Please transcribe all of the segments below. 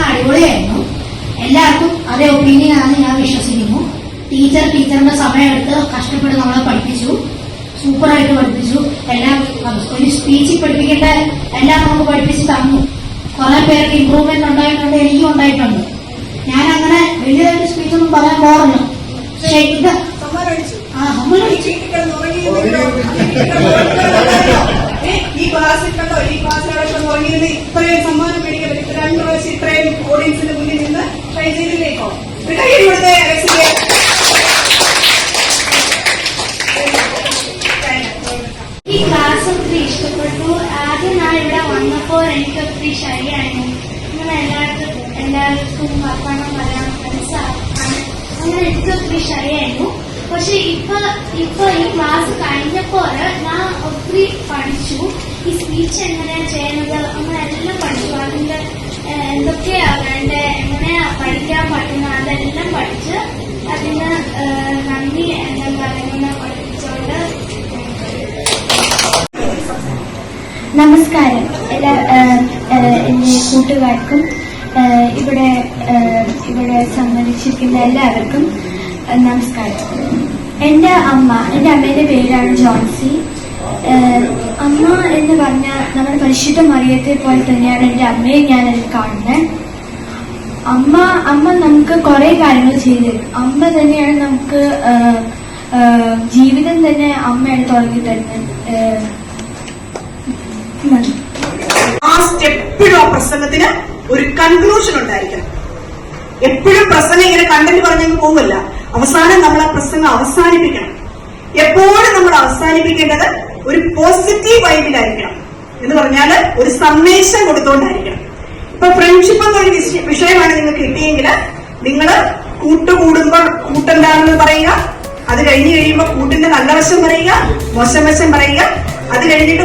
അടിപൊളിയായിരുന്നു. എല്ലാവർക്കും അതേ ഒപ്പീനിയൻ ആണെന്ന് ഞാൻ വിശ്വസിക്കുന്നു. ടീച്ചറിന്റെ സമയമെടുത്ത് കഷ്ടപ്പെട്ട് നമ്മളെ പഠിപ്പിച്ചു, സൂപ്പറായിട്ട് പഠിപ്പിച്ചു. എല്ലാം ഒരു സ്പീച്ച് പഠിപ്പിക്കേണ്ട എല്ലാം നമുക്ക് പഠിപ്പിച്ച് തന്നു. കുറെ പേർക്ക് ഇമ്പ്രൂവ്മെന്റ് ഉണ്ടായിട്ടുണ്ട്, എനിക്കും ഉണ്ടായിട്ടുണ്ട്. ഞാൻ അങ്ങനെ വലിയതായിട്ട് സ്പീച്ചൊന്നും പറയാൻ പോറില്ല. പക്ഷെ ഇത് ഈ ക്ലാസ്സിൽ കണ്ടോ, ഈ ക്ലാസ്സിലൊക്കെ തുടങ്ങിയത് ഇത്രയും സമ്മാനം മേടിക്കാൻ പറ്റും. 2 വയസ്സ് ഇത്രയും ഓഡിയൻസിന്റെ മുന്നിൽ നിന്ന് ട്രൈ ചെയ്തില്ലേക്കോ? ഒരു കൈ കൊടുത്തേ. ഈ ക്ലാസ് ഒത്തിരി ഇഷ്ടപ്പെട്ടു. ആദ്യം ഞാൻ ഇവിടെ വന്നപ്പോൾ എനിക്ക് ഒത്തിരി ശരിയായിരുന്നു. അങ്ങനെ എല്ലാവർക്കും വർത്തമാനം പറയാൻ മനസ്സിലാക്കാൻ അങ്ങനെ എനിക്ക് ഒത്തിരി ശരിയായിരുന്നു. പക്ഷെ ഇപ്പൊ ഈ ക്ലാസ് കഴിഞ്ഞപ്പോൾ ഞാൻ ഒത്തിരി പഠിച്ചു. ഈ സ്പീച്ച് എങ്ങനെയാ ചെയ്യുന്നത് അങ്ങനെ എല്ലാം പഠിച്ചു. അതിന്റെ എന്തൊക്കെയാ വേണ്ടത്, എങ്ങനെയാ പഠിക്കാൻ പറ്റുന്നത്, അതെല്ലാം പഠിച്ച് അതിന് നന്ദി എന്റെ കാര്യങ്ങളെ പഠിപ്പിച്ചോണ്ട്. നമസ്കാരം എൻ്റെ കൂട്ടുകാർക്കും ഇവിടെ സംബന്ധിച്ചിരിക്കുന്ന എല്ലാവർക്കും നമസ്കാരം. എൻ്റെ അമ്മയുടെ പേരാണ് ജോൺസി. അമ്മ എന്ന് പറഞ്ഞാൽ നമ്മുടെ പരിശുദ്ധ മറിയത്തെ പോലെ തന്നെയാണ് എൻ്റെ അമ്മയെ ഞാൻ അതിൽ കാണുന്നത്. അമ്മ നമുക്ക് കുറെ കാര്യങ്ങൾ ചെയ്തു തരും. അമ്മ തന്നെയാണ് നമുക്ക് ജീവിതം തന്നെ അമ്മയാണ് തുടങ്ങി തരുന്നത്. എപ്പോഴും ആ പ്രസംഗത്തിന് ഒരു കൺക്ലൂഷൻ ഉണ്ടായിരിക്കണം. എപ്പോഴും പ്രസംഗം ഇങ്ങനെ കണ്ടന്റ് പറഞ്ഞെങ്കിൽ പോകില്ല. അവസാനം നമ്മൾ ആ പ്രസംഗം അവസാനിപ്പിക്കണം. എപ്പോഴും നമ്മൾ അവസാനിപ്പിക്കേണ്ടത് ഒരു പോസിറ്റീവ് വൈബിലായിരിക്കണം. എന്ന് പറഞ്ഞാൽ ഒരു സന്ദേശം കൊടുത്തുകൊണ്ടായിരിക്കണം. ഇപ്പൊ ഫ്രണ്ട്ഷിപ്പ് എന്നൊരു വിഷയമാണ് നിങ്ങൾക്ക് കിട്ടിയെങ്കിൽ നിങ്ങൾ കൂട്ടുകൂടുമ്പോൾ കൂട്ടുണ്ടാകുന്നത് പറയുക. അത് കഴിഞ്ഞ് കഴിയുമ്പോൾ കൂട്ടിന്റെ നല്ല വശം പറയുക, മോശം വശം പറയുക. അത് കഴിഞ്ഞിട്ട്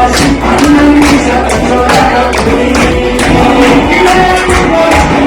Thank you.